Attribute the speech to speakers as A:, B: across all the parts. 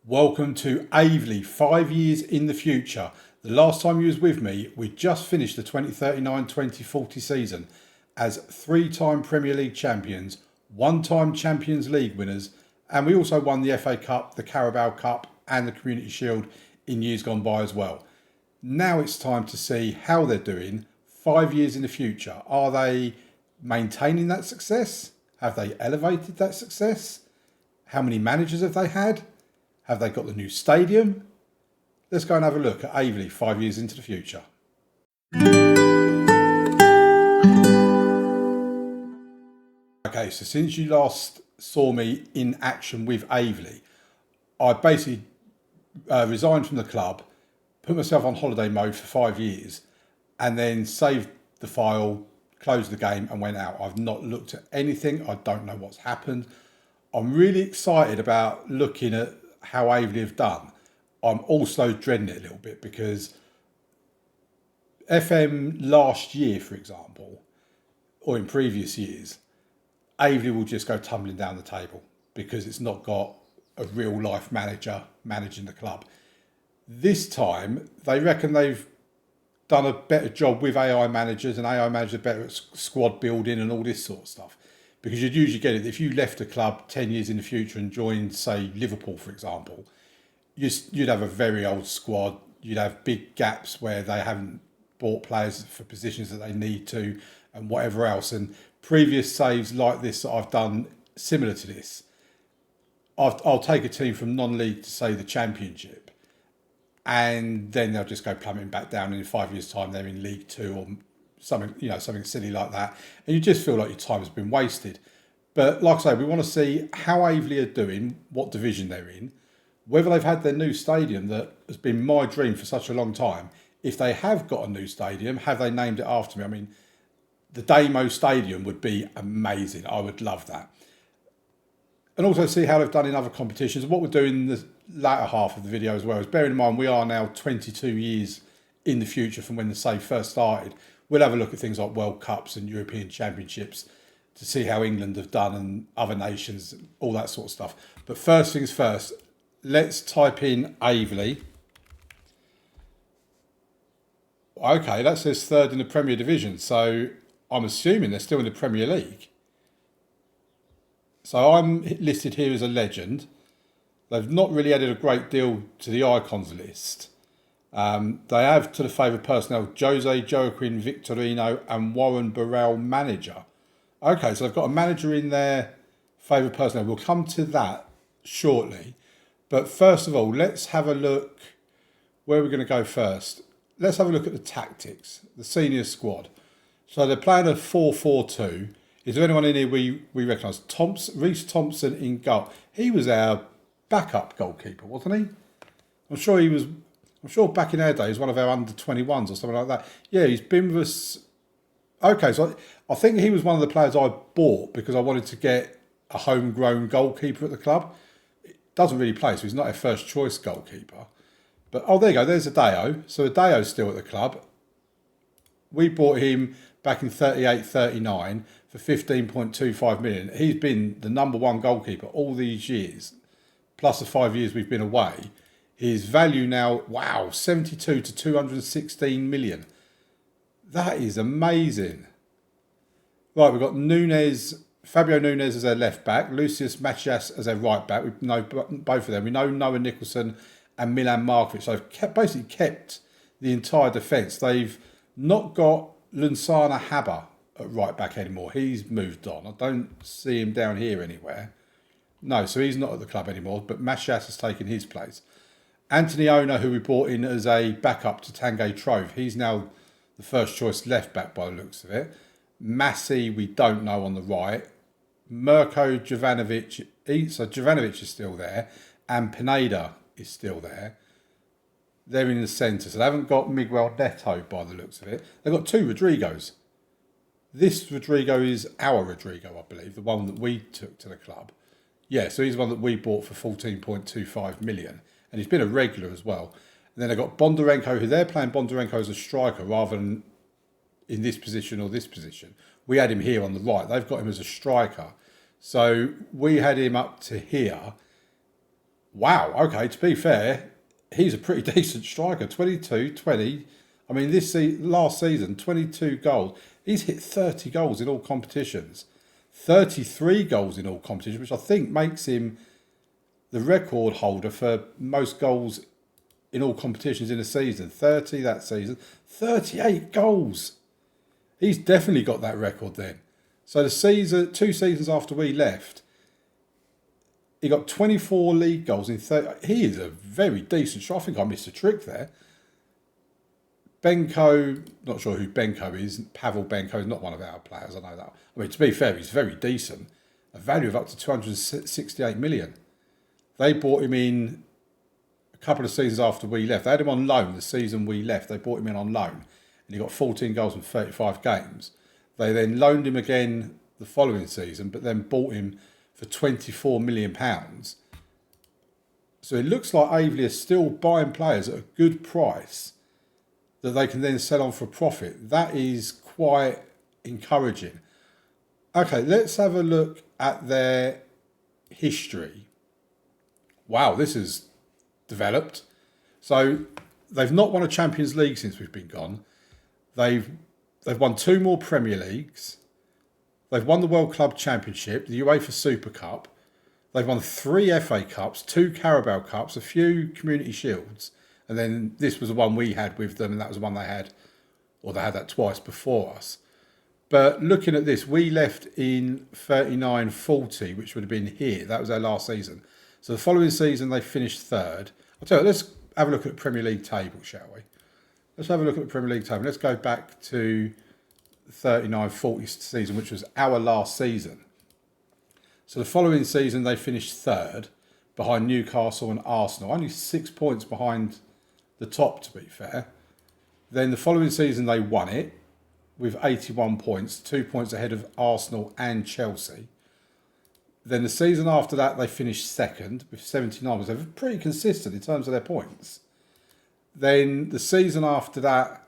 A: Welcome to Aveley, 5 years in the future. The last time you was with me, we just finished the 2039-2040 season as three-time Premier League champions, one-time Champions League winners, and we also won the FA Cup, the Carabao Cup and the Community Shield in years gone by as well. Now it's time to see how they're doing 5 years in the future. Are they maintaining that success? Have they elevated that success? How many managers have they had? Have they got the new stadium? Let's go and have a look at Aveley 5 years into the future. Okay, so since you last saw me in action with Aveley, I basically resigned from the club, put myself on holiday mode for 5 years, and then saved the file, closed the game and went out. I've not looked at anything. I don't know what's happened. I'm really excited about looking at how Aveley have done. I'm also dreading it a little bit because FM last year, for example, or in previous years, Aveley will just go tumbling down the table because it's not got a real life manager managing the club. This time, they reckon they've done a better job with AI managers, and AI managers are better at squad building and all this sort of stuff. Because you'd usually get it if you left a club 10 years in the future and joined, say, Liverpool, for example, you'd have a very old squad. You'd have big gaps where they haven't bought players for positions that they need to and whatever else. And previous saves like this that I've done similar to this, I'll take a team from non-league to, say, the Championship, and then they'll just go plummeting back down, and in 5 years' time they're in League Two or something silly like that, and you just feel like your time has been wasted. But like I say, we want to see how Aveley are doing, what division they're in, whether they've had their new stadium that has been my dream for such a long time. If they have got a new stadium, have they named it after me? I mean, the Damo Stadium would be amazing. I would love that. And also see how they've done in other competitions. What we're doing in the latter half of the video as well is, bearing in mind we are now 22 years in the future from when the save first started. We'll have a look at things like World Cups and European Championships to see how England have done and other nations, all that sort of stuff. But first things first, let's type in Aveley. Okay, that says third in the Premier Division. So I'm assuming they're still in the Premier League. So I'm listed here as a legend. They've not really added a great deal to the icons list. They have, to the favoured personnel, Jose Joaquin Victorino and Warren Burrell manager. Okay, so they've got a manager in their favoured personnel. We'll come to that shortly. But first of all, let's have a look. Where are we going to go first? Let's have a look at the tactics, the senior squad. So they're playing a 4-4-2. Is there anyone in here we recognise? Reece Thompson in goal. He was our backup goalkeeper, wasn't he? I'm sure back in our day he was one of our under-21s or something like that. Yeah, he's been with us. Okay, so I think he was one of the players I bought because I wanted to get a homegrown goalkeeper at the club. It doesn't really play, so he's not our first choice goalkeeper. But, oh, there you go, there's Adeo. So Adeo's still at the club. We bought him back in 38-39 for 15.25 million. He's been the number one goalkeeper all these years, plus the 5 years we've been away. His value now, wow, 72 to 216 million. That is amazing. Right, we've got Fabio Nunes as our left back, Lucius Macias as our right back. We know both of them. We know Noah Nicholson and Milan Markovic. So they've basically kept the entire defence. They've not got Lunsana Haber at right back anymore. He's moved on. I don't see him down here anywhere. No, so he's not at the club anymore, but Macias has taken his place. Anthony Ona, who we brought in as a backup to Tanguy Trove, he's now the first choice left back by the looks of it. Massey, we don't know on the right. Mirko Jovanovic, so Jovanovic is still there, and Pineda is still there. They're in the centre, so they haven't got Miguel Neto by the looks of it. They've got two Rodrigos. This Rodrigo is our Rodrigo, I believe, the one that we took to the club. Yeah, so he's the one that we bought for 14.25 million. And he's been a regular as well. And then they've got Bondarenko, who they're playing Bondarenko as a striker rather than in this position or this position. We had him here on the right. They've got him as a striker. So we had him up to here. Wow, okay, to be fair, he's a pretty decent striker. 22, 20. I mean, last season, 22 goals. He's hit 30 goals in all competitions, 33 goals in all competitions, which I think makes him the record holder for most goals in all competitions in a season. 30 that season, 38 goals. He's definitely got that record then. So the season, 2 seasons after we left, he got 24 league goals in 30. He is a very decent striker. I think I missed a trick there. Benko, not sure who Benko is. Pavel Benko is not one of our players, I know that. I mean, to be fair, he's very decent. A value of up to 268 million. They bought him in a couple of seasons after we left. They had him on loan the season we left. They bought him in on loan. And he got 14 goals in 35 games. They then loaned him again the following season, but then bought him for £24 million. So it looks like Aveley are still buying players at a good price that they can then sell on for profit. That is quite encouraging. Okay, let's have a look at their history. Wow, this has developed. So they've not won a Champions League since we've been gone. They've won 2 more Premier Leagues. They've won the World Club Championship, the UEFA Super Cup. They've won 3 FA Cups, 2 Carabao Cups, a few Community Shields. And then this was the one we had with them, and that was the one they had that twice before us. But looking at this, we left in 39-40, which would have been here. That was our last season. So the following season, they finished 3rd. I'll tell you, let's have a look at the Premier League table, shall we? Let's have a look at the Premier League table. Let's go back to 39-40 season, which was our last season. So the following season, they finished 3rd behind Newcastle and Arsenal. Only 6 points behind the top, to be fair. Then the following season, they won it with 81 points, 2 points ahead of Arsenal and Chelsea. Then the season after that, they finished 2nd with 79. So they were pretty consistent in terms of their points. Then the season after that,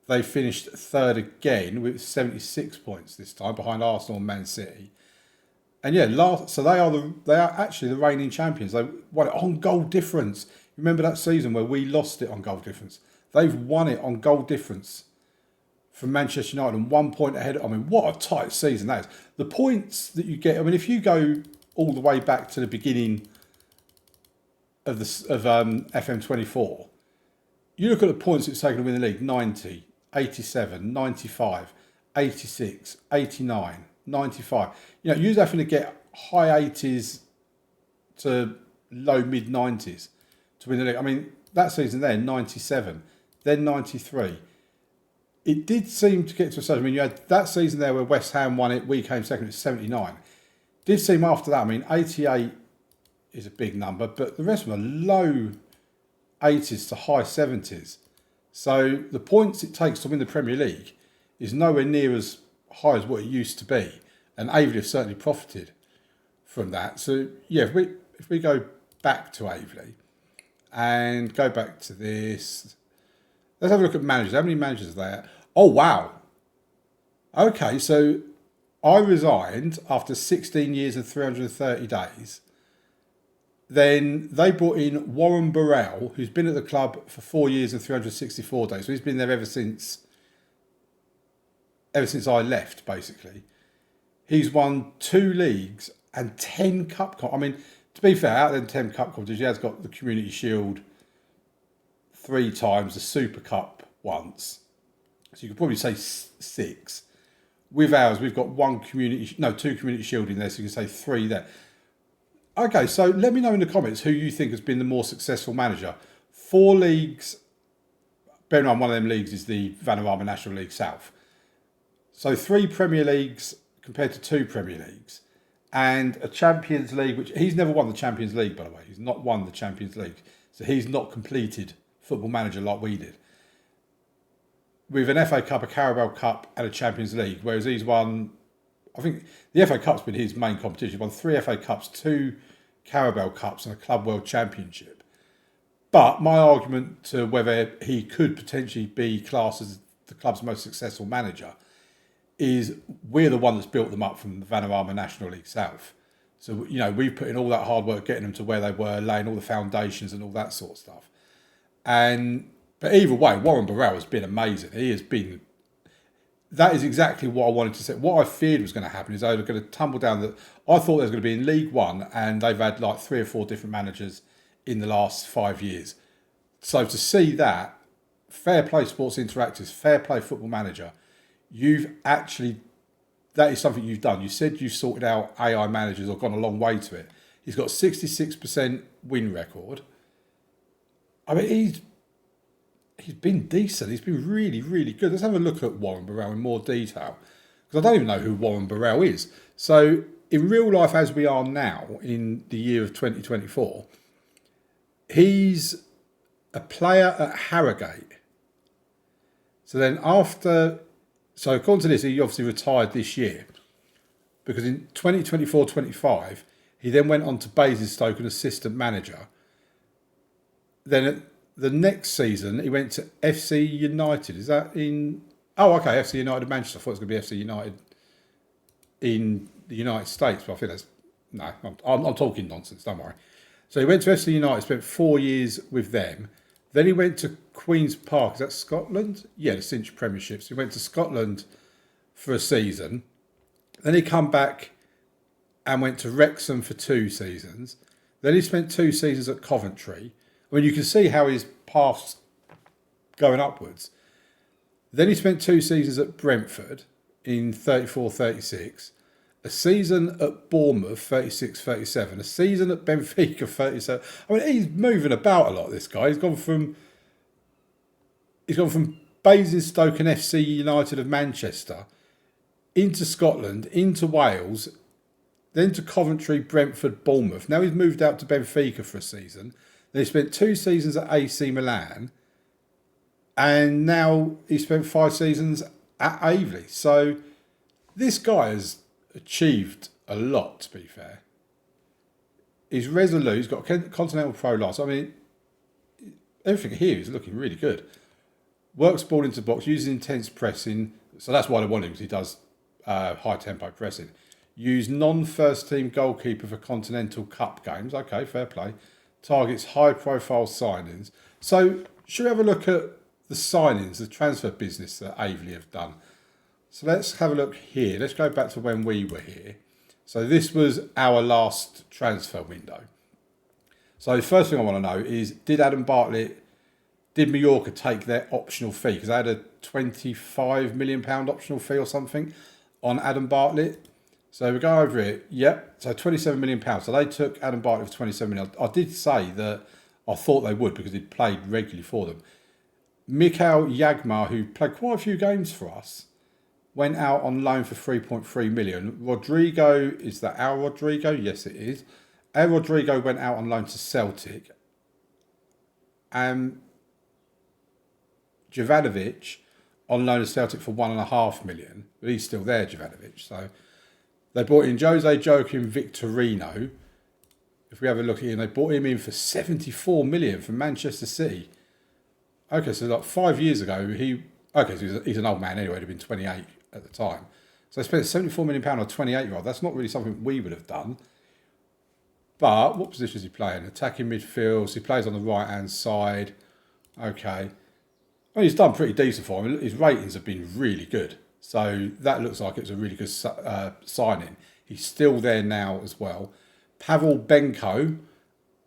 A: they finished 3rd again with 76 points this time behind Arsenal and Man City. And yeah, so they are actually the reigning champions. They won it on goal difference. Remember that season where we lost it on goal difference? They've won it on goal difference from Manchester United and 1 point ahead. I mean, what a tight season that is. The points that you get, I mean, if you go all the way back to the beginning of FM24, you look at the points it's taken to win the league: 90, 87, 95, 86, 89, 95. You know, you're having to get high 80s to low mid 90s to win the league. I mean, that season there, 97, then 93. It did seem to get to a certain. I mean, you had that season there where West Ham won it, we came second, it's 79. Did seem after that, I mean, 88 is a big number, but the rest of them are low 80s to high 70s. So the points it takes to win the Premier League is nowhere near as high as what it used to be. And Aveley have certainly profited from that. So yeah, if we go back to Aveley and go back to this, let's have a look at managers. How many managers are there? Oh, wow. Okay, so I resigned after 16 years and 330 days. Then they brought in Warren Burrell, who's been at the club for 4 years and 364 days. So he's been there ever since I left, basically. He's won 2 leagues and 10 cup. I mean, to be fair, out of them 10 cup competitions, he has got the Community Shield 3 times, the Super Cup once. So you could probably say 6. With ours, we've got 2 Community Shield in there, so you can say 3 there. Okay, so let me know in the comments who you think has been the more successful manager. 4 leagues, bear in mind one of them leagues is the Vanarama National League South. So 3 Premier Leagues compared to 2 Premier Leagues. And a Champions League, which he's never won the Champions League, by the way. He's not won the Champions League. So he's not completed Football Manager like we did. With an FA Cup, a Carabao Cup and a Champions League, whereas he's won, I think the FA Cup's been his main competition. He's won 3 FA Cups, 2 Carabao Cups and a Club World Championship. But my argument to whether he could potentially be classed as the club's most successful manager is we're the one that's built them up from the Vanarama National League South. So, we've put in all that hard work getting them to where they were, laying all the foundations and all that sort of stuff. But either way, Warren Burrell has been amazing. That is exactly what I wanted to say. What I feared was going to happen is they were going to tumble down. I thought they was going to be in League One, and they've had like 3 or 4 different managers in the last 5 years. So to see that, Fair Play Sports Interactive's Fair Play Football Manager, that is something you've done. You said you sorted out AI managers or gone a long way to it. He's got 66% win record. I mean, he's been decent. He's been really, really good. Let's have a look at Warren Burrell in more detail, because I don't even know who Warren Burrell is. So in real life, as we are now in the year of 2024, he's a player at Harrogate. So then according to this, he obviously retired this year, because in 2024-25, he then went on to Basingstoke, an assistant manager. Then the next season, he went to FC United. Is that in... Oh, okay, FC United Manchester. I thought it was going to be FC United in the United States, but I think that's... No, I'm talking nonsense, don't worry. So he went to FC United, spent 4 years with them. Then he went to Queen's Park. Is that Scotland? Yeah, the Cinch Premierships. He went to Scotland for a season. Then he come back and went to Wrexham for 2 seasons. Then he spent 2 seasons at Coventry. I mean, you can see how his path's going upwards. Then he spent 2 seasons at Brentford in 34-36. A season at Bournemouth, 36-37. A season at Benfica, 37. I mean, he's moving about a lot, this guy. He's gone from Basingstoke and FC United of Manchester into Scotland, into Wales, then to Coventry, Brentford, Bournemouth. Now he's moved out to Benfica for a season. Then he spent 2 seasons at AC Milan. And now he spent 5 seasons at Aveley. So this guy has achieved a lot, to be fair. He's resolute. He's got Continental Pro license. I mean, everything here is looking really good. Works ball into box, uses intense pressing. So that's why they want him, because he does high tempo pressing. Use non-first team goalkeeper for Continental Cup games. Okay, fair play. Targets high profile signings. So should we have a look at the signings, the transfer business that Aveley have done? So let's have a look here. Let's go back to when we were here. So this was our last transfer window. So the first thing I want to know is, did Mallorca take their optional fee? Because they had a £25 million optional fee or something on Adam Bartlett. So we go over it. Yep. So £27 million. So they took Adam Bartlett for £27 million. I did say that I thought they would, because he'd played regularly for them. Mikhail Yagmar, who played quite a few games for us, went out on loan for 3.3 million. Rodrigo, is that our Rodrigo? Yes, it is. Our Rodrigo went out on loan to Celtic. Jovanovic on loan to Celtic for 1.5 million. But he's still there, Jovanovic. So they brought in Jose Joaquim Victorino. If we have a look at him, they brought him in for 74 million from Manchester City. Okay, so like 5 years ago, so he's an old man anyway, he'd have been 28 at the time. So they spent £74 million on a 28-year-old. That's not really something we would have done. But what position is he playing? Attacking midfield. So he plays on the right-hand side. Okay. Well, he's done pretty decent for him. His ratings have been really good. So that looks like it's a really good signing. He's still there now as well. Pavel Benko,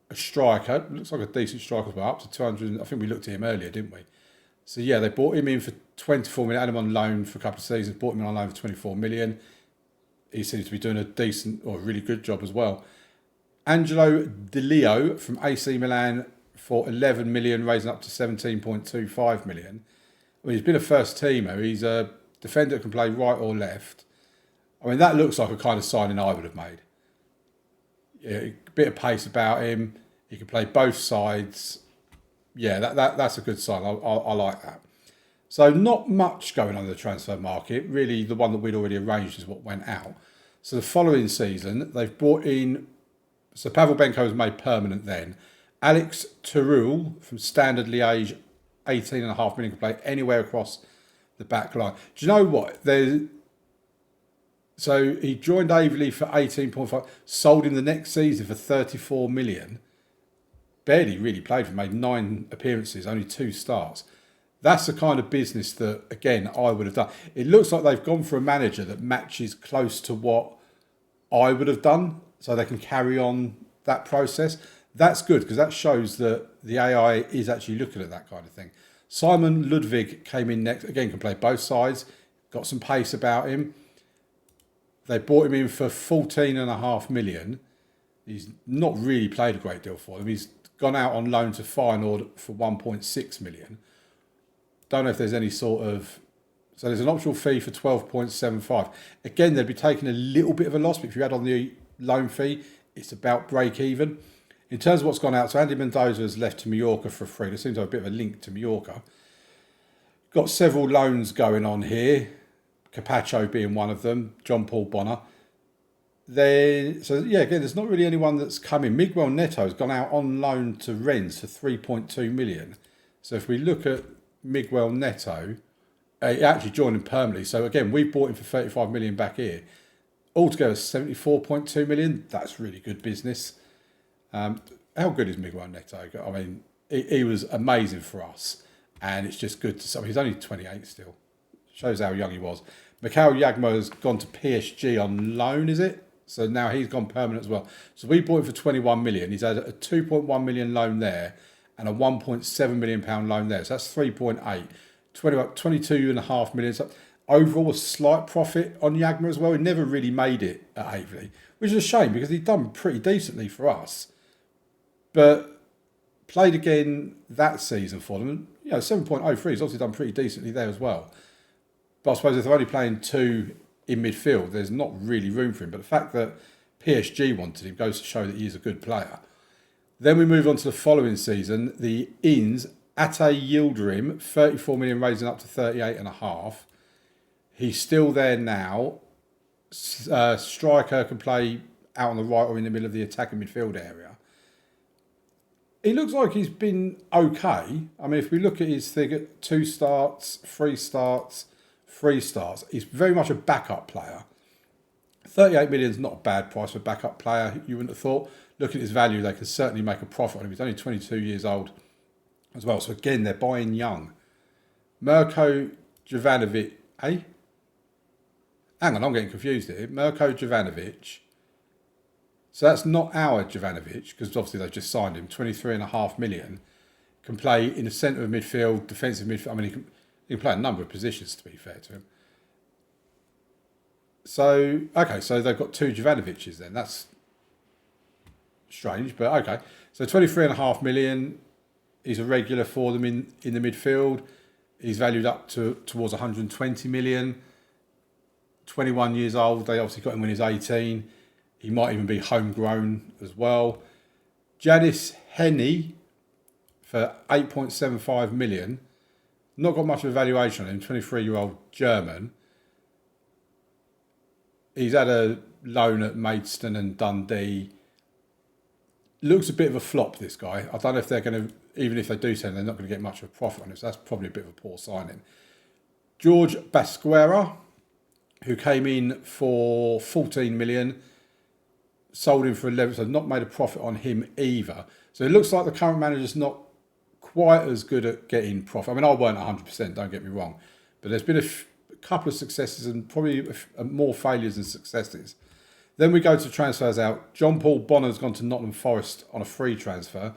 A: a striker. Looks like a decent striker as well. Up to 200. I think we looked at him earlier, didn't we? So yeah, they bought him in for 24 million. Had him on loan for a couple of seasons. Bought him on loan for 24 million. He seems to be doing a decent or really good job as well. Angelo Di Leo from AC Milan for 11 million, raising up to 17.25 million. I mean, he's been a first teamer. He's a defender that can play right or left. I mean, that looks like a kind of signing I would have made. Yeah, a bit of pace about him. He can play both sides. Yeah, that's a good sign. I like that. So not much going on in the transfer market. Really, the one that we'd already arranged is what went out. So the following season, they've brought in... So Pavel Benko was made permanent then. Alex Terul from Standard Liège, 18.5 million, can play anywhere across the back line. Do you know what? So he joined Aveley for 18.5, sold him the next season for 34 million. Barely really played for him, made 9 appearances, only 2 starts. That's the kind of business that, again, I would have done. It looks like they've gone for a manager that matches close to what I would have done, so they can carry on that process. That's good because that shows that the AI is actually looking at that kind of thing. Simon Ludwig came in next, again, can play both sides, got some pace about him. They bought him in for 14.5 million. He's not really played a great deal for them. He's gone out on loan to Feyenoord for 1.6 million. Don't know if there's any sort of... So there's an optional fee for 12.75. Again, they'd be taking a little bit of a loss, but if you add on the loan fee, it's about break even. In terms of what's gone out, so Andy Mendoza has left to Mallorca for free. There seems to have a bit of a link to Mallorca. Got several loans going on here. Capacho being one of them, John Paul Bonner. Again, there's not really anyone that's come in. Miguel Neto has gone out on loan to Rennes for 3.2 million. So if we look at Miguel Neto, he actually joined him permanently. So again, we bought him for 35 million back here. Altogether, 74.2 million. That's really good business. How good is Miguel Neto? I mean, he was amazing for us. And it's just good to see. He's only 28 still. Shows how young he was. Mikhail Yagmo has gone to PSG on loan, is it? So now he's gone permanent as well. So we bought him for 21 million. He's had a 2.1 million loan there and a 1.7 million pound loan there. So that's 3.8. 22.5 million. So overall, a slight profit on Yagma as well. He never really made it at Aveley, which is a shame because he'd done pretty decently for us. But played again that season for them. 7.03. He's obviously done pretty decently there as well. But I suppose if they're only playing 2 in midfield, there's not really room for him. But the fact that PSG wanted him goes to show that he is a good player. Then we move on to the following season. The Inns, Ate Yildirim, 34 million raising up to 38.5. He's still there now. Striker can play out on the right or in the middle of the attacking midfield area. He looks like he's been okay. I mean, if we look at his figure, 2 starts, 3 starts, 3 starts. He's very much a backup player. 38 million is not a bad price for a backup player, you wouldn't have thought. Looking at his value, they can certainly make a profit on him. He's only 22 years old as well. So again, they're buying young. Mirko Jovanovic, Hang on, I'm getting confused here. Mirko Jovanovic. So that's not our Jovanovic, because obviously they've just signed him. 23.5 million. Can play in the centre of midfield, defensive midfield. I mean, he can play a number of positions, to be fair to him. So, okay, so they've got 2 Jovanovics then. That's strange, but okay. So 23.5 million. He's a regular for them in the midfield. He's valued up towards 120 million. 21 years old. They obviously got him when he was 18. He might even be homegrown as well. Janice Henney for 8.75 million. Not got much of a valuation on him. 23-year-old German. He's had a loan at Maidstone and Dundee. Looks a bit of a flop, this guy. I don't know if they're going to, even if they do sell him, they're not going to get much of a profit on him. So that's probably a bit of a poor signing. George Basquera, who came in for 14 million, sold him for 11, so not made a profit on him either. So it looks like the current manager's not quite as good at getting profit. I mean, I weren't 100%, don't get me wrong. But there's been a couple of successes and probably more failures than successes. Then we go to transfers out. John Paul Bonner's gone to Nottingham Forest on a free transfer.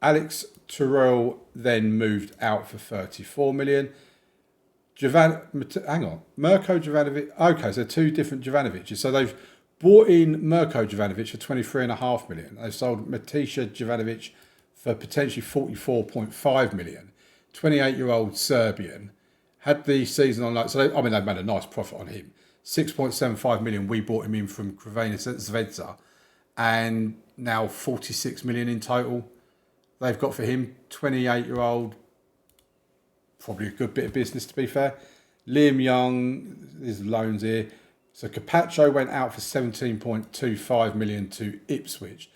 A: Alex Terrell then moved out for 34 million. Mirko Jovanovic. Okay, so 2 different Jovanovics. So they've bought in Mirko Jovanovic for 23.5 million. They've sold Matisha Jovanovic for potentially 44.5 million. 28-year-old Serbian. Had the season on loan. So they've made a nice profit on him. 6.75 million we bought him in from Crvena Zvezda. And now 46 million in total they've got for him. 28-year-old. Probably a good bit of business, to be fair. Liam Young, there's loans here. So Capacho went out for 17.25 million to Ipswich.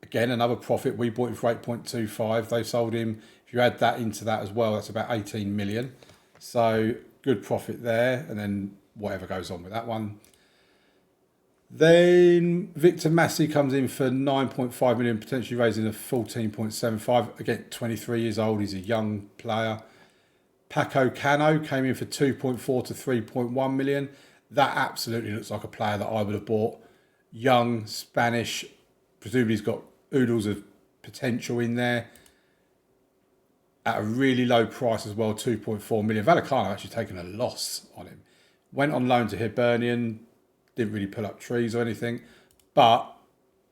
A: Again, another profit. We bought him for 8.25. They sold him. If you add that into that as well, that's about 18 million. So good profit there. And then whatever goes on with that one. Then Victor Massey comes in for 9.5 million, potentially raising a 14.75. Again, 23 years old. He's a young player. Paco Cano came in for 2.4 to 3.1 million. That absolutely looks like a player that I would have bought. Young, Spanish, presumably he's got oodles of potential in there. At a really low price as well, 2.4 million. Vallecano actually taken a loss on him. Went on loan to Hibernian, didn't really pull up trees or anything, but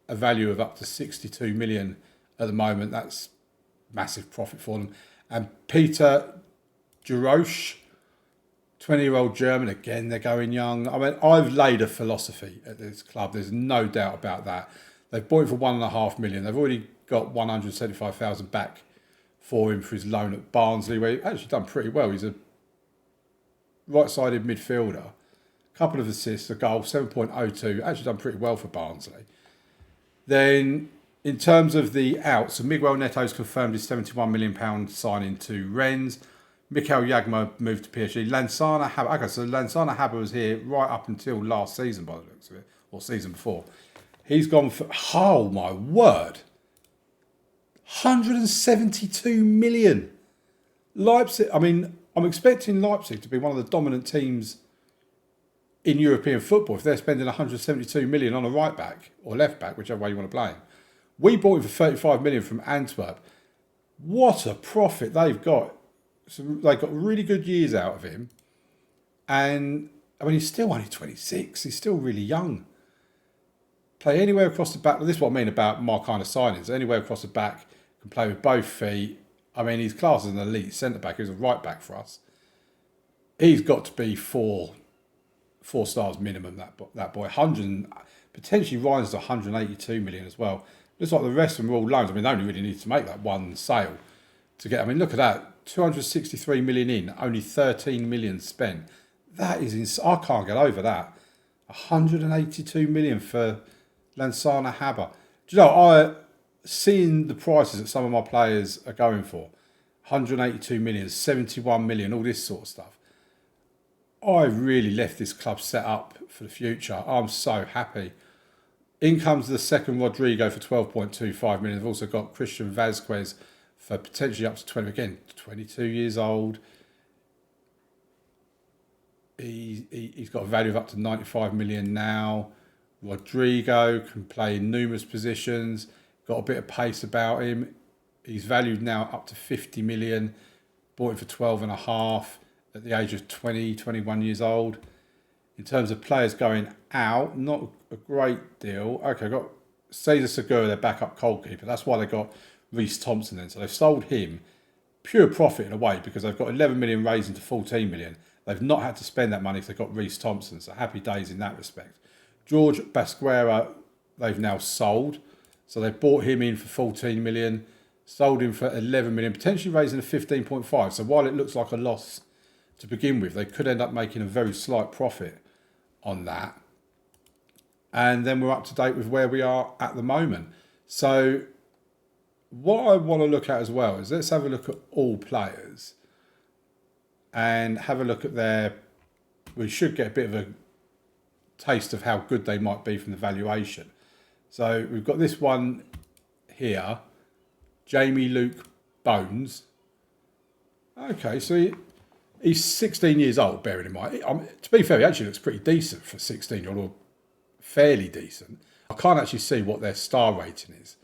A: a value of up to 62 million at the moment. That's massive profit for them. And Peter Jarosch, 20-year-old German, again, they're going young. I mean, I've laid a philosophy at this club. There's no doubt about that. They've bought him for 1.5 million. They've already got 175,000 back for him for his loan at Barnsley, where he's actually done pretty well. He's a right-sided midfielder. A couple of assists, a goal, 7.02. Actually done pretty well for Barnsley. Then, in terms of the outs, so Miguel Neto's confirmed his £71 million signing to Rennes. Mikel Jagma moved to PSG. Lansana Habba. Okay, so Lansana Habba was here right up until last season, by the looks of it, or season before. He's gone for, oh my word, 172 million. Leipzig, I mean, I'm expecting Leipzig to be one of the dominant teams in European football if they're spending 172 million on a right back or left back, whichever way you want to play him. We bought him for 35 million from Antwerp. What a profit they've got. So they got really good years out of him. And, I mean, he's still only 26. He's still really young. Play anywhere across the back. Well, this is what I mean about my kind of signings. Anywhere across the back, can play with both feet. I mean, he's classed as an elite centre-back. He was a right-back for us. He's got to be four stars minimum, that boy. 100, potentially rises to 182 million as well. Looks like the rest of them are all loans. I mean, they only really need to make that one sale to get. I mean, look at that. 263 million in, only 13 million spent. That is I can't get over that. 182 million for Lansana Habba. Do you know, seeing the prices that some of my players are going for, 182 million, 71 million, all this sort of stuff. I really left this club set up for the future. I'm so happy. In comes the second Rodrigo for 12.25 million. They've also got Christian Vazquez for potentially up to 20, again, 22 years old. He's got a value of up to 95 million now. Rodrigo can play in numerous positions, got a bit of pace about him. He's valued now up to 50 million, bought him for 12.5 at the age of 20, 21 years old. In terms of players going out, not a great deal. Okay, got Cesar Segura, their backup goalkeeper. That's why they got Reece Thompson then. So they've sold him, pure profit in a way, because they've got 11 million raised into 14 million. They've not had to spend that money if they've got Reece Thompson. So happy days in that respect. George Basquera, they've now sold. So they bought him in for 14 million, sold him for 11 million, potentially raising a 15.5. So while it looks like a loss to begin with, they could end up making a very slight profit on that. And then we're up to date with where we are at the moment. So what I want to look at as well is let's have a look at all players and have a look at we should get a bit of a taste of how good they might be from the valuation. So we've got this one here, Jamie Luke Bones. Okay, so he's 16 years old, bearing in mind. To be fair, he actually looks pretty decent for a 16-year-old, or fairly decent. I can't actually see what their star rating is.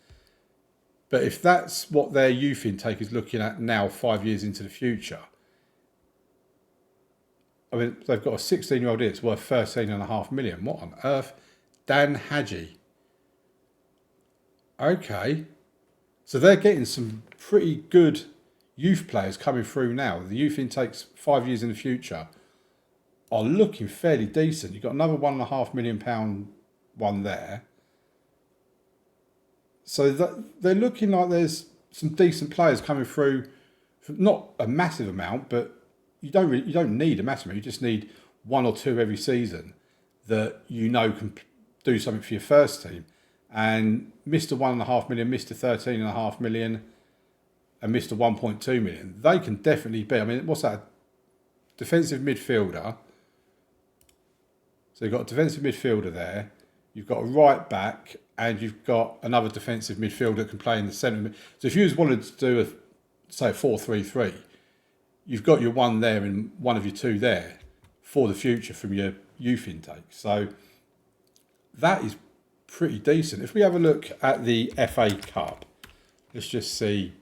A: But if that's what their youth intake is looking at now, 5 years into the future, I mean, they've got a 16-year-old here, it's worth 13.5 million. What on earth? Dan Hadji. Okay. So they're getting some pretty good youth players coming through now. The youth intakes 5 years in the future are looking fairly decent. You've got another £1.5 million one there. So they're looking like there's some decent players coming through. Not a massive amount, but you don't need a massive amount. You just need one or two every season that you know can do something for your first team. And Mr. 1.5 million, Mr. 13.5 million, and Mr. 1.2 million, they can definitely be. I mean, what's that? Defensive midfielder. So you've got a defensive midfielder there. you've got a right back, and you've got another defensive midfielder that can play in the centre. So if you wanted to do say a 4-3-3, you've got your one there and one of your two there for the future from your youth intake. So that is pretty decent. If we have a look at the FA Cup, let's just see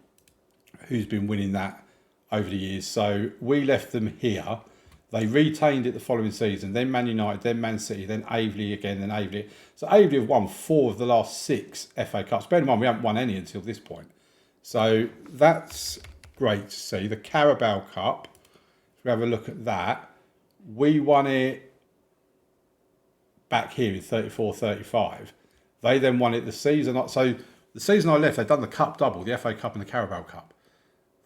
A: who's been winning that over the years. So we left them here. They retained it the following season, then Man United, then Man City, then Aveley again, then Aveley. So Aveley have won 4 of the last 6 FA Cups. Bear in mind, we haven't won any until this point. So that's great to see. The Carabao Cup, if we have a look at that, we won it back here in 34-35. They then won it the season. So the season I left, they'd done the Cup double, the FA Cup and the Carabao Cup.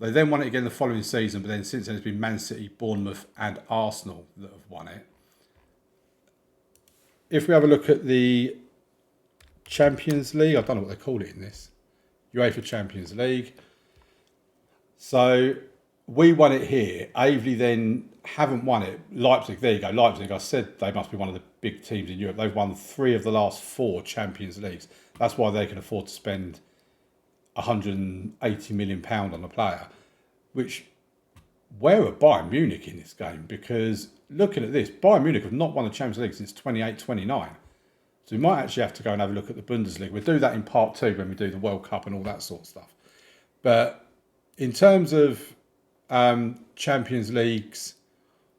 A: They then won it again the following season, but then since then it's been Man City, Bournemouth and Arsenal that have won it. If we have a look at the Champions League, I don't know what they call it in this, UEFA Champions League. So we won it here. Aveley then haven't won it. Leipzig, there you go, Leipzig. I said they must be one of the big teams in Europe. They've won 3 of the last 4 Champions Leagues. That's why they can afford to spend £180 million on a player, which, where are Bayern Munich in this game? Because looking at this, Bayern Munich have not won the Champions League since 28-29. So we might actually have to go and have a look at the Bundesliga. We'll do that in part 2 when we do the World Cup and all that sort of stuff. But in terms of Champions Leagues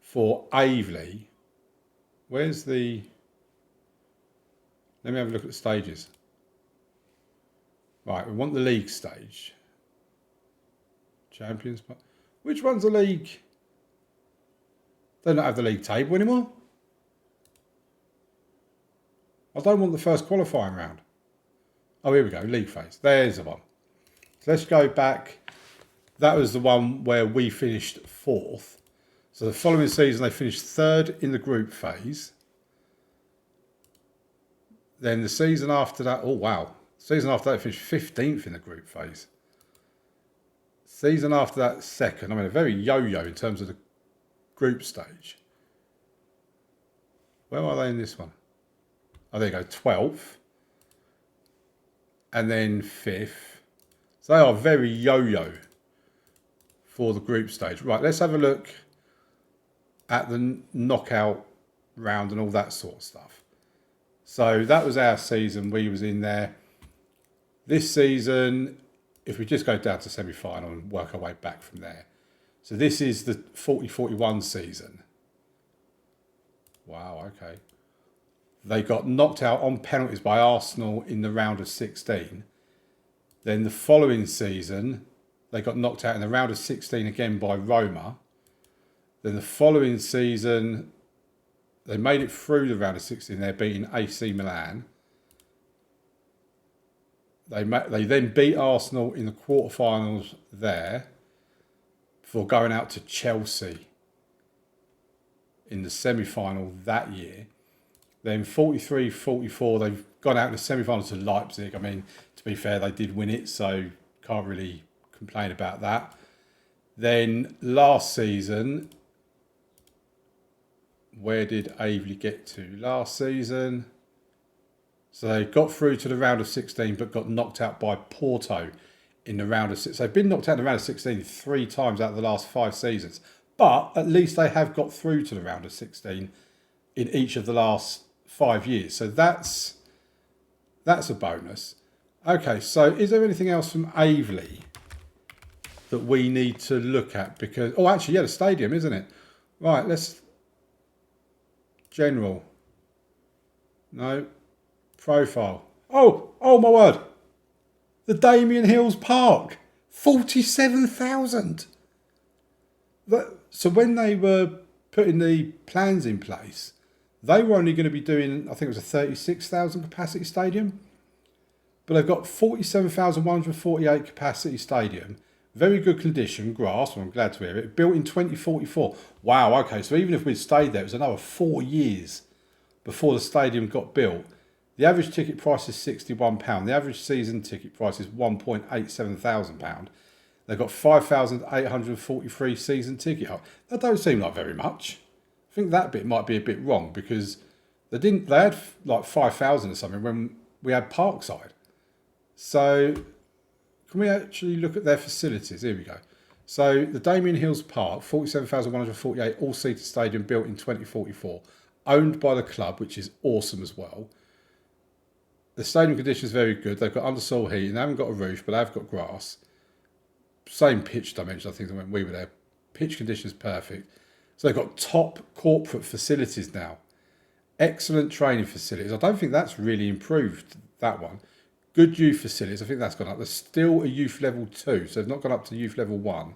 A: for Aveley, where's the... Let me have a look at the stages. Right, we want the league stage. Champions. Which one's the league? They don't have the league table anymore. I don't want the first qualifying round. Oh, here we go. League phase. There's the one. So let's go back. That was the one where we finished 4th. So the following season, they finished 3rd in the group phase. Then the season after that, oh, wow. Season after that, they finished 15th in the group phase. Season after that, 2nd. I mean, a very yo-yo in terms of the group stage. Where are they in this one? Oh, there you go, 12th. And then 5th. So they are very yo-yo for the group stage. Right, let's have a look at the knockout round and all that sort of stuff. So that was our season. We was in there. This season, if we just go down to semi-final and work our way back from there. So this is the 40-41 season. Wow, okay. They got knocked out on penalties by Arsenal in the round of 16. Then the following season, they got knocked out in the round of 16 again by Roma. Then the following season, they made it through the round of 16. They're beating AC Milan. They then beat Arsenal in the quarterfinals there before going out to Chelsea in the semi-final that year. Then 43-44, they've gone out in the semi-final to Leipzig. I mean, to be fair, they did win it, so can't really complain about that. Then last season, where did Aveley get to last season? So they got through to the round of 16, but got knocked out by Porto in the round of 6. So they've been knocked out in the round of 16 3 times out of the last 5 seasons. But at least they have got through to the round of 16 in each of the last 5 years. So that's a bonus. Okay, so is there anything else from Aveley that we need to look at? Because, oh, actually, yeah, the stadium, isn't it? Right, let's... General. No. Profile. Oh my word. The Damien Hills Park. 47,000. So when they were putting the plans in place, they were only going to be doing, I think it was a 36,000 capacity stadium. But they've got 47,148 capacity stadium. Very good condition, grass, well, I'm glad to hear it. Built in 2044. Wow, okay, so even if we'd stayed there, it was another 4 years before the stadium got built. The average ticket price is £61. The average season ticket price is £1,870. They've got 5,843 season ticket. That don't seem like very much. I think that bit might be a bit wrong because They had like 5,000 or something when we had Parkside. So can we actually look at their facilities? Here we go. So the Damien Hills Park, 47,148 all-seater stadium built in 2044, owned by the club, which is awesome as well. The stadium condition is very good. They've got undersoil heating. They haven't got a roof, but they've got grass. Same pitch dimension, I think, when we were there. Pitch condition is perfect. So they've got top corporate facilities now. Excellent training facilities. I don't think that's really improved, that one. Good youth facilities. I think that's gone up. There's still a youth level 2, so they've not gone up to youth level 1.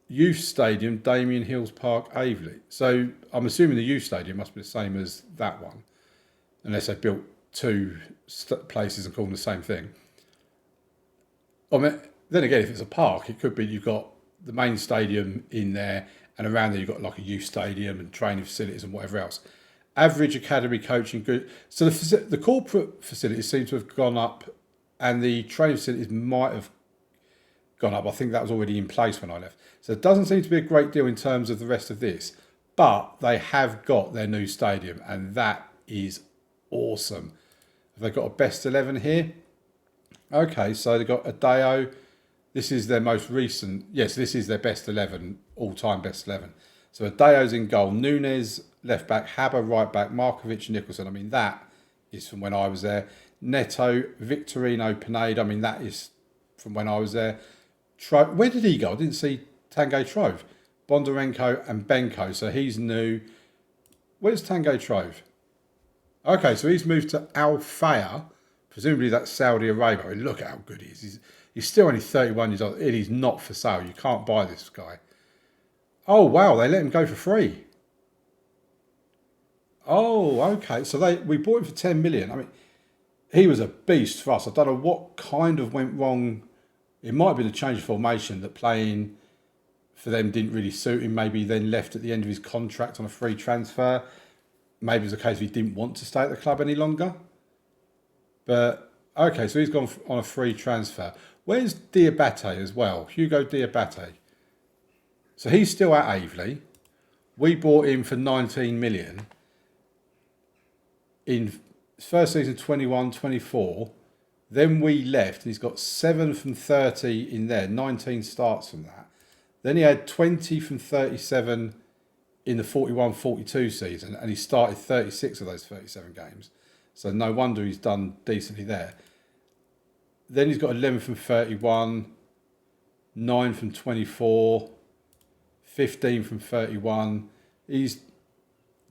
A: Youth stadium, Damien Hills Park, Aveley. So I'm assuming the youth stadium must be the same as that one, unless they built two places and call them the same thing. I mean, then again, if it's a park, it could be you've got the main stadium in there, and around there you've got like a youth stadium and training facilities and whatever else. Average academy coaching, good. So the corporate facilities seem to have gone up, and the training facilities might have gone up. I think that was already in place when I left. So it doesn't seem to be a great deal in terms of the rest of this, but they have got their new stadium, and that is awesome. Have they got a best 11 here? Okay, so they've got Adeo. This is their most recent. Yes, this is their best 11, all-time best 11. So Adeo's in goal. Nunes, left back. Haber, right back. Markovic, Nicholson. I mean, that is from when I was there. Neto, Victorino, Pineda. I mean, that is from when I was there. Where did he go? I didn't see Tanguy Trove. Bondarenko and Benko. So he's new. Where's Tanguy Trove? Okay, so he's moved to Al Fayha. Presumably that's Saudi Arabia. I mean, look at how good he is. He's still only 31 years old. It is not for sale. You can't buy this guy. Oh, wow. They let him go for free. Oh, okay. So we bought him for 10 million. I mean, he was a beast for us. I don't know what kind of went wrong. It might have been a change of formation that playing for them didn't really suit him. Maybe he then left at the end of his contract on a free transfer. Maybe it was a case of he didn't want to stay at the club any longer. But, okay, so he's gone on a free transfer. Where's Diabate as well? Hugo Diabate. So he's still at Aveley. We bought him for 19 million. In first season 21-24. Then we left, and he's got 7 from 30 in there. 19 starts from that. Then he had 20 from 37 in the 41-42 season, and he started 36 of those 37 games. So no wonder he's done decently there. Then he's got 11 from 31, 9 from 24, 15 from 31. He's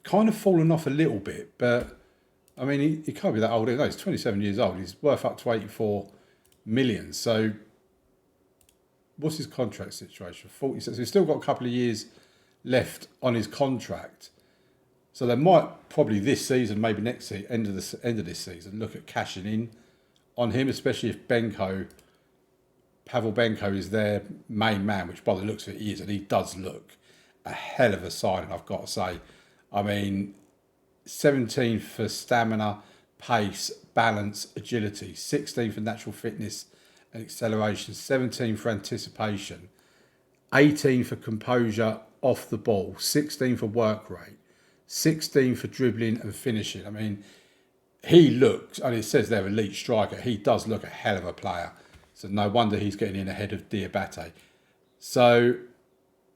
A: kind of fallen off a little bit, but I mean, he can't be that old. No, he's 27 years old. He's worth up to 84 million. So what's his contract situation? 46. So he's still got a couple of years left on his contract. So they might probably this season, maybe next season, end of this season, look at cashing in on him, especially if Pavel Benko is their main man, which by the looks of it he is, and he does look a hell of a signing, I've got to say. I mean, 17 for stamina, pace, balance, agility, 16 for natural fitness and acceleration, 17 for anticipation, 18 for composure off the ball, 16 for work rate, 16 for dribbling and finishing. I mean, he looks, and it says they're elite striker, he does look a hell of a player. So no wonder he's getting in ahead of Diabate. So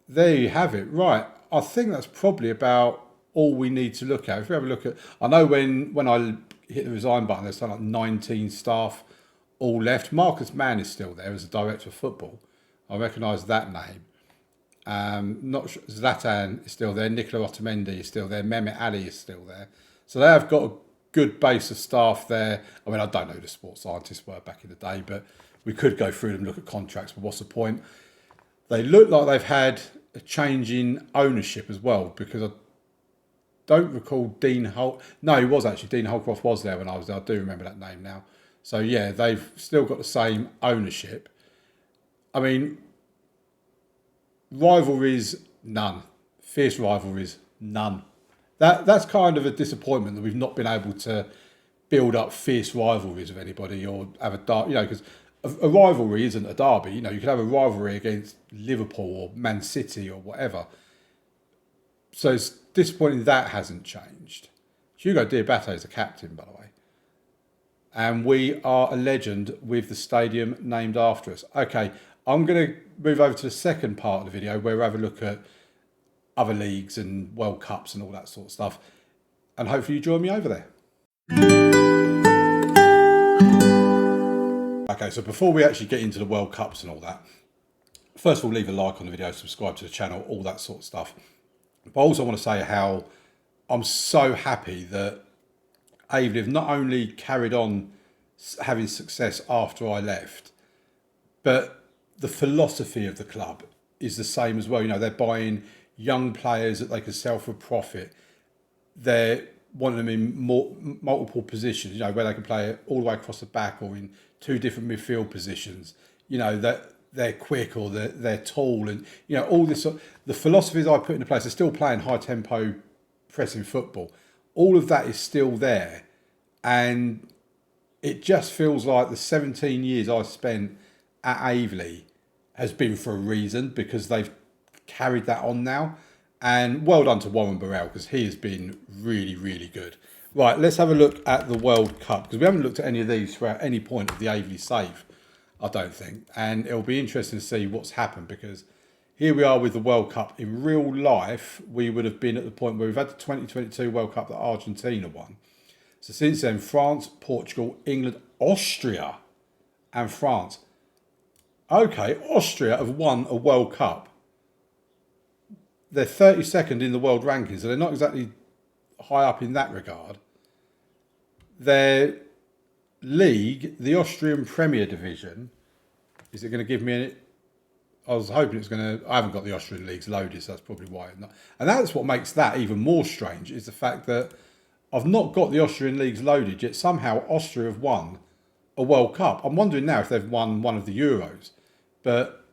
A: there you have it. Right, I think that's probably about all we need to look at. If we have a look at, I know when I hit the resign button, there's something like 19 staff all left. Marcus Mann is still there as a director of football. I recognise that name. Not sure, Zlatan is still there. Nicola Otamendi is still there. Mehmet Ali is still there. So they have got a good base of staff there. I mean, I don't know who the sports scientists were back in the day, but we could go through them, look at contracts, but what's the point? They look like they've had a change in ownership as well, because I don't recall Dean Holt. No, he was actually. Dean Holcroft was there when I was there. I do remember that name now. So yeah, they've still got the same ownership. I mean, rivalries, none. Fierce rivalries, none. That's kind of a disappointment that we've not been able to build up fierce rivalries with anybody or have a derby, because a rivalry isn't a derby. You could have a rivalry against Liverpool or Man City or whatever. So it's disappointing that hasn't changed. Hugo Diabate is the captain, by the way. And we are a legend with the stadium named after us. Okay, I'm going to move over to the second part of the video where we have a look at other leagues and World Cups and all that sort of stuff. And hopefully you join me over there. Okay, so before we actually get into the World Cups and all that, first of all, leave a like on the video, subscribe to the channel, all that sort of stuff. But I also want to say how I'm so happy that Aveley have not only carried on having success after I left, but the philosophy of the club is the same as well. You know, they're buying young players that they can sell for a profit. They're wanting them in multiple positions, you know, where they can play all the way across the back or in two different midfield positions. You know, that they're quick or they're tall, and you know, all this. The philosophies I put into place. They're still playing high tempo, pressing football. All of that is still there, and it just feels like the 17 years I spent at Aveley has been for a reason, because they've carried that on now. And well done to Warren Burrell, because he has been really, really good. Right, let's have a look at the World Cup, because we haven't looked at any of these throughout any point of the Aveley save, I don't think. And it'll be interesting to see what's happened, because here we are with the World Cup. In real life, we would have been at the point where we've had the 2022 World Cup that Argentina won. So since then, France, Portugal, England, Austria and France. Okay, Austria have won a World Cup. They're 32nd in the world rankings, so they're not exactly high up in that regard. Their league, the Austrian Premier Division, is it going to give me any? I was hoping it's going to. I haven't got the Austrian leagues loaded, so that's probably why I'm not. And that's what makes that even more strange, is the fact that I've not got the Austrian leagues loaded, yet somehow Austria have won a World Cup. I'm wondering now if they've won one of the Euros. But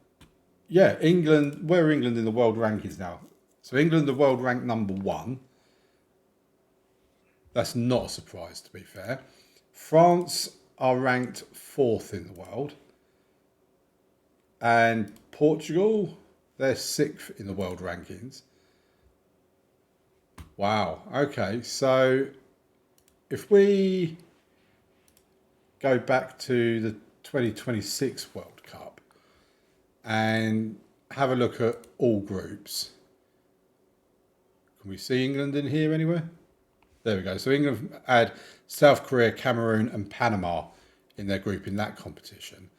A: yeah, England, where are England in the world rankings now? So England are world ranked number 1. That's not a surprise, to be fair. France are ranked 4th in the world. And Portugal, they're 6th in the world rankings. Wow. Okay, so if we go back to the 2026 World Cup and have a look at all groups. Can we see England in here anywhere? There we go. So England had South Korea, Cameroon and Panama in their group in that competition.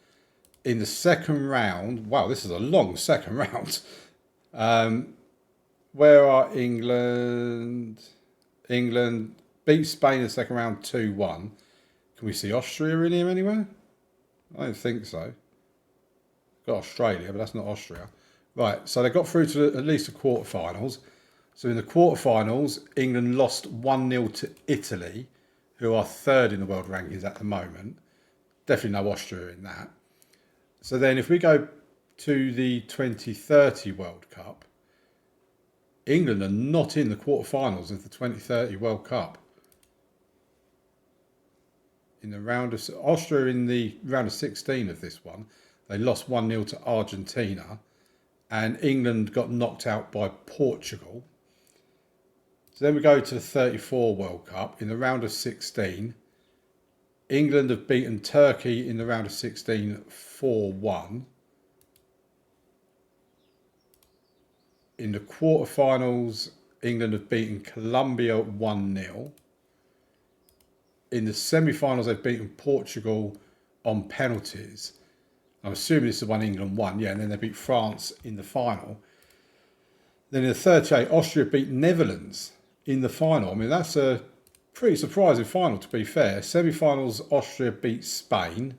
A: In the second round, wow, this is a long second round. Where are England? England beat Spain in the second round 2-1. Can we see Austria in here anywhere? I don't think so. Got Australia, but that's not Austria. Right, so they got through to at least the quarterfinals. So in the quarterfinals, England lost 1-0 to Italy, who are 3rd in the world rankings at the moment. Definitely no Austria in that. So then if we go to the 2030 World Cup, England are not in the quarterfinals of the 2030 World Cup. In the round of Austria in the round of 16 of this one, they lost 1-0 to Argentina, and England got knocked out by Portugal. So then we go to the 34 World Cup. In the round of 16, England have beaten Turkey in the round of 16 4-1. In the quarterfinals, England have beaten Colombia 1-0. In the semi-finals, they've beaten Portugal on penalties. I'm assuming this is the one England won, yeah, and then they beat France in the final. Then in the 38, Austria beat Netherlands in the final. I mean, that's a pretty surprising final, to be fair. Semi-finals, Austria beat Spain.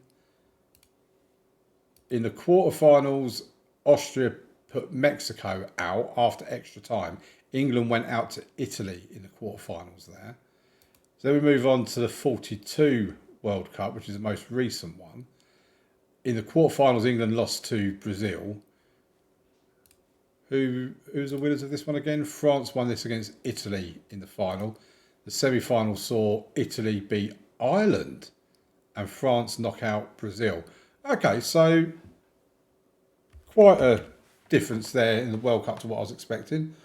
A: In the quarterfinals, Austria put Mexico out after extra time. England went out to Italy in the quarterfinals there. So then we move on to the 42 World Cup, which is the most recent one. In the quarterfinals, England lost to Brazil. Who's the winners of this one again? France won this against Italy in the final. The semi-final saw Italy beat Ireland and France knock out Brazil. Okay, so quite a difference there in the World Cup to what I was expecting.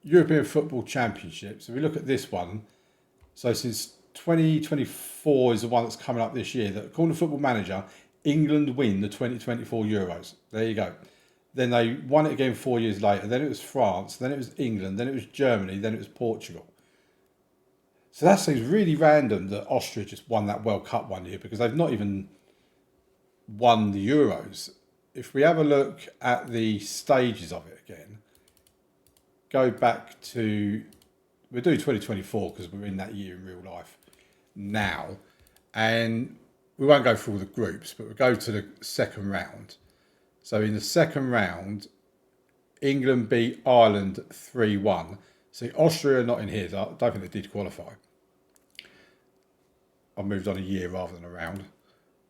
A: European Football Championships, if we look at this one, so since 2024 is the one that's coming up this year, that according to Football Manager, England win the 2024 Euros. There you go. Then they won it again 4 years later. Then it was France. Then it was England. Then it was Germany. Then it was Portugal. So that seems really random that Austria just won that World Cup one year, because they've not even won the Euros. If we have a look at the stages of it again, go back to, we'll do 2024 because we're in that year in real life now. And we won't go through all the groups, but we'll go to the second round. So in the second round, England beat Ireland 3-1. See, Austria are not in here. I don't think they did qualify. I moved on a year rather than a round.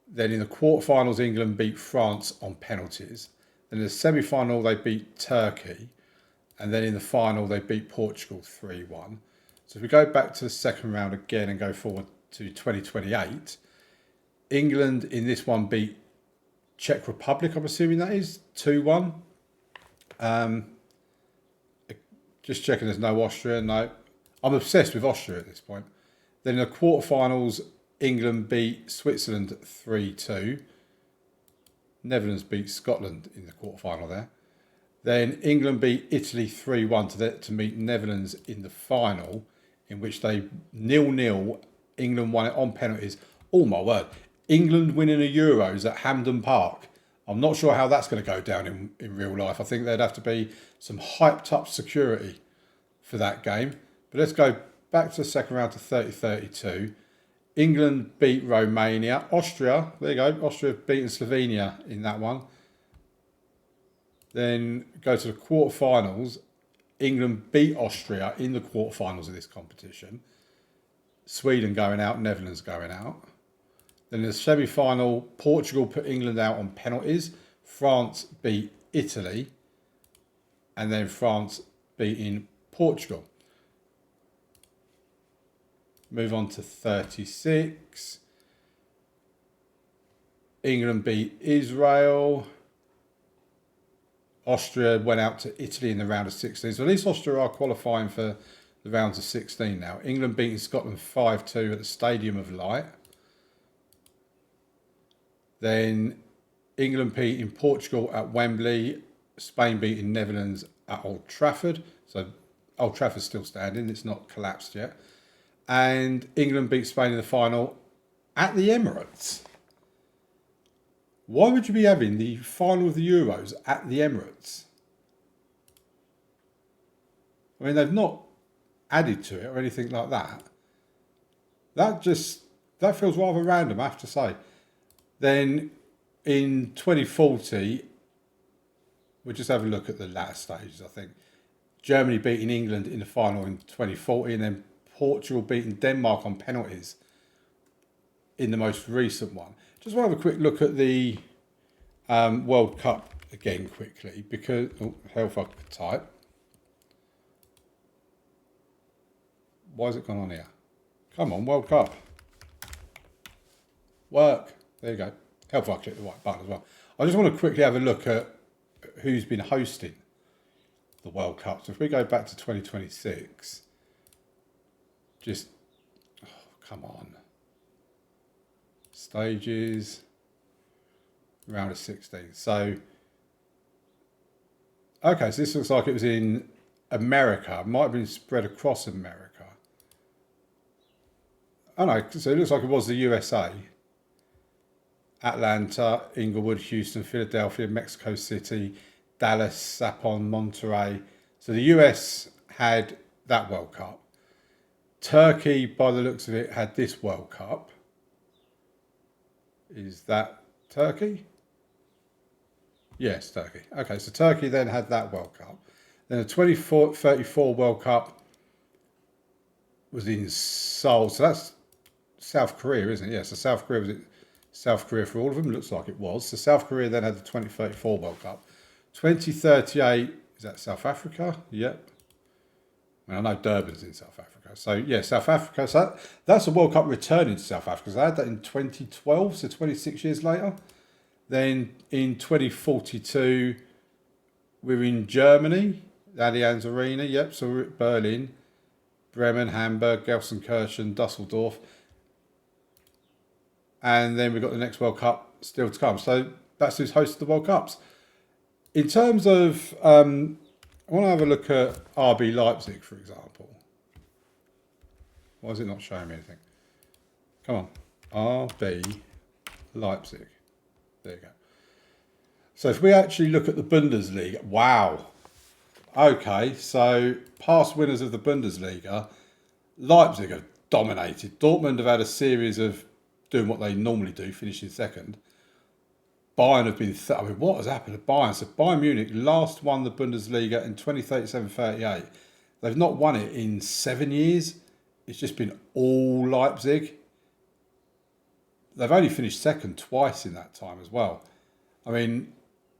A: Then in the quarterfinals, England beat France on penalties. Then in the semi-final, they beat Turkey. And then in the final, they beat Portugal 3-1. So if we go back to the second round again and go forward to 2028, England in this one beat Czech Republic, I'm assuming that is, 2-1. Just checking there's no Austria. No. I'm obsessed with Austria at this point. Then in the quarterfinals, England beat Switzerland 3-2. Netherlands beat Scotland in the quarterfinal there. Then England beat Italy 3-1 to meet Netherlands in the final, in which they 0-0. England won it on penalties. Oh my word. England winning a Euros at Hampden Park. I'm not sure how that's going to go down in real life. I think there'd have to be some hyped up security for that game. But let's go back to the second round to 30-32. England beat Romania. Austria, there you go. Austria beating Slovenia in that one. Then go to the quarterfinals. England beat Austria in the quarterfinals of this competition. Sweden going out, Netherlands going out. Then in the semi-final, Portugal put England out on penalties. France beat Italy. And then France beating Portugal. Move on to 36. England beat Israel. Austria went out to Italy in the round of 16. So at least Austria are qualifying for the rounds of 16 now. England beating Scotland 5-2 at the Stadium of Light. Then England beating Portugal at Wembley. Spain beating Netherlands at Old Trafford. So Old Trafford's still standing. It's not collapsed yet. And England beat Spain in the final at the Emirates. Why would you be having the final of the Euros at the Emirates? I mean, they've not added to it or anything like that. That feels rather random, I have to say. Then in 2040, we'll just have a look at the latter stages, I think. Germany beating England in the final in 2040, and then Portugal beating Denmark on penalties in the most recent one. Just want to have a quick look at the World Cup again quickly, because hell if I could type. Why has it gone on here? Come on, World Cup. Work. There you go. Hell if I click the right button as well. I just want to quickly have a look at who's been hosting the World Cup. So if we go back to 2026, come on. Stages, round of 16. So, okay, so this looks like it was in America. It might have been spread across America. Oh no, so it looks like it was the USA. Atlanta, Inglewood, Houston, Philadelphia, Mexico City, Dallas, Sapon, Monterey. So the US had that World Cup. Turkey, by the looks of it, had this World Cup. Is that Turkey? Yes, Turkey. Okay, so Turkey then had that World Cup. Then the 2034 World Cup was in Seoul. So that's South Korea, isn't it? Yeah, so South Korea, was it South Korea for all of them? Looks like it was. So South Korea then had the 2034 World Cup. 2038, is that South Africa? Yep. I know Durban's in South Africa. So, yeah, South Africa. So that's a World Cup returning to South Africa. So they had that in 2012, so 26 years later. Then in 2042, we're in Germany. Allianz Arena, yep. So we're at Berlin, Bremen, Hamburg, Gelsenkirchen, Dusseldorf. And then we've got the next World Cup still to come. So that's who's hosted the World Cups. In terms of, I want to have a look at RB Leipzig, for example. Why is it not showing me anything? Come on, RB Leipzig. There you go. So if we actually look at the Bundesliga, wow. Okay, so past winners of the Bundesliga, Leipzig have dominated. Dortmund have had a series of doing what they normally do, finishing second. Bayern have been, I mean, what has happened to Bayern? So Bayern Munich last won the Bundesliga in 2037-38. They've not won it in 7 years. It's just been all Leipzig. They've only finished second twice in that time as well. I mean,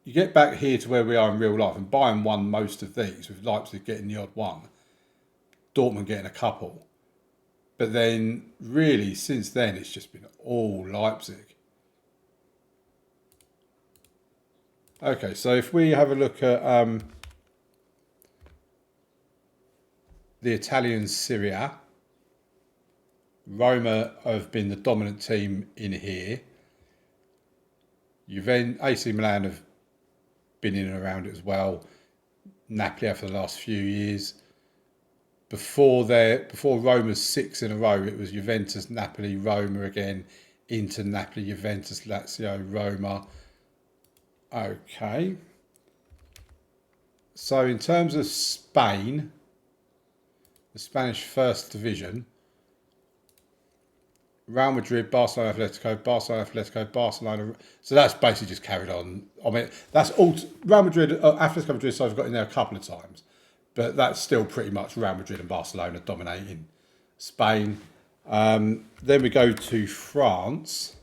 A: you get back here to where we are in real life, and Bayern won most of these, with Leipzig getting the odd one, Dortmund getting a couple. But then, really, since then, it's just been all Leipzig. Okay, so if we have a look at the Italian Serie A, Roma have been the dominant team in here. AC Milan have been in and around it as well. Napoli for the last few years. Before Roma's 6 in a row, it was Juventus, Napoli, Roma again, Inter, Napoli, Juventus, Lazio, Roma. Okay. So in terms of Spain, the Spanish First Division, Real Madrid, Barcelona, Atletico, Barcelona. So that's basically just carried on. I mean, that's all. Real Madrid, Atletico Madrid, so I've got in there a couple of times. But that's still pretty much Real Madrid and Barcelona dominating Spain. Then we go to France.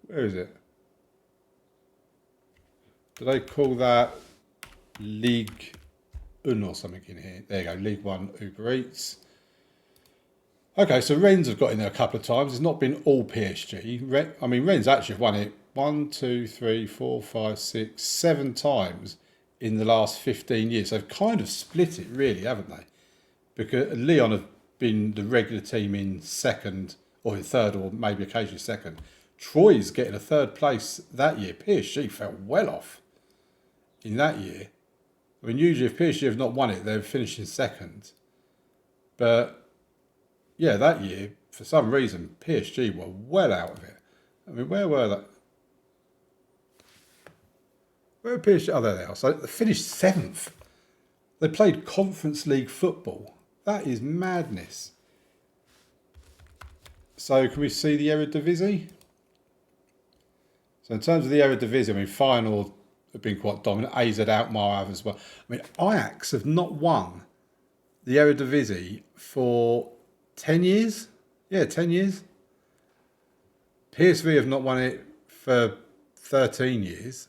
A: Where is it? Do they call that Ligue 1 or something in here? There you go, League 1 Uber Eats. Okay, so Rennes have got in there a couple of times. It's not been all PSG. I mean, Rennes actually have won it 1, 2, 3, 4, 5, 6, 7 times in the last 15 years. They've kind of split it, really, haven't they? Because Lyon have been the regular team in second, or in third, or maybe occasionally second. Troyes getting a third place that year. PSG felt well off in that year. I mean, usually if PSG have not won it, they've finished in second. But yeah, that year, for some reason, PSG were well out of it. I mean, where were they? Where were PSG? Oh, there they are. So they finished 7th. They played Conference League football. That is madness. So can we see the Eredivisie? So in terms of the Eredivisie, I mean, Feyenoord have been quite dominant. AZ Alkmaar have as well. I mean, Ajax have not won the Eredivisie for 10 years? Yeah, 10 years. PSV have not won it for 13 years.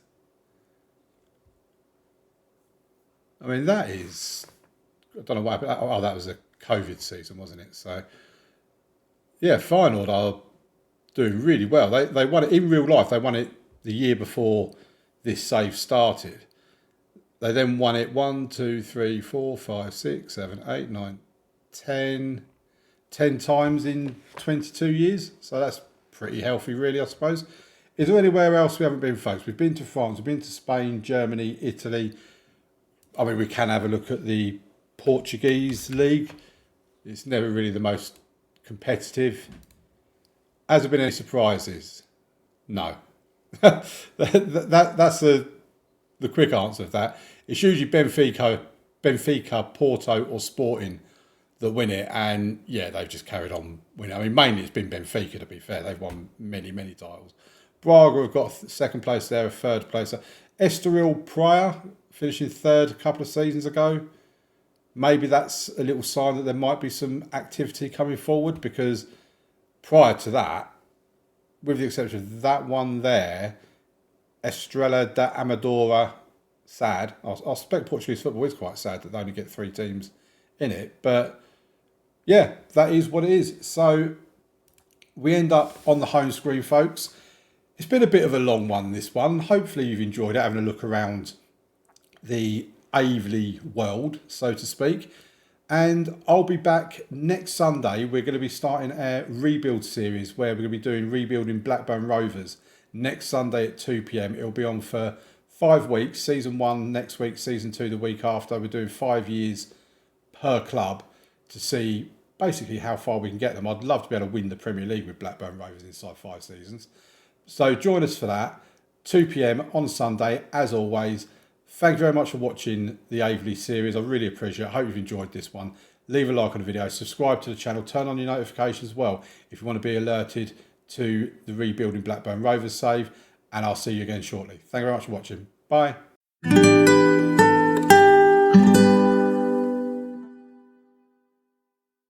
A: I mean, that is... I don't know what happened. Oh, that was a COVID season, wasn't it? So, yeah, Feyenoord are doing really well. They won it in real life. They won it the year before this save started. They then won it 1, 2, 3, 4, 5, 6, 7, 8, 9, 10 times in 22 years. So that's pretty healthy, really, I suppose. Is there anywhere else we haven't been, folks? We've been to France, we've been to Spain, Germany, Italy. I mean, we can have a look at the Portuguese league. It's never really the most competitive. Has there been any surprises? No. That's the quick answer of that. It's usually Benfica, Porto or Sporting that win it, and yeah, they've just carried on winning. I mean, mainly it's been Benfica, to be fair. They've won many titles. Braga have got second place there, a third place. Estoril Praia finishing third a couple of seasons ago. Maybe that's a little sign that there might be some activity coming forward, because prior to that, with the exception of that one there, Estrela da Amadora, sad. I suspect Portuguese football is quite sad that they only get 3 teams in it. But yeah, that is what it is. So we end up on the home screen, folks. It's been a bit of a long one, this one. Hopefully you've enjoyed it, having a look around the Aveley world, so to speak. And I'll be back next Sunday. We're going to be starting our rebuild series where we're going to be doing Rebuilding Blackburn Rovers next Sunday at 2 p.m. It'll be on for 5 weeks. Season 1 next week, Season 2 the week after. We're doing 5 years per club to see basically how far we can get them. I'd love to be able to win the Premier League with Blackburn Rovers inside 5 seasons. So join us for that, 2 p.m. on Sunday, as always. Thank you very much for watching the Aveley series. I really appreciate it. I hope you've enjoyed this one. Leave a like on the video, subscribe to the channel, turn on your notifications as well if you want to be alerted to the Rebuilding Blackburn Rovers save, and I'll see you again shortly. Thank you very much for watching. Bye.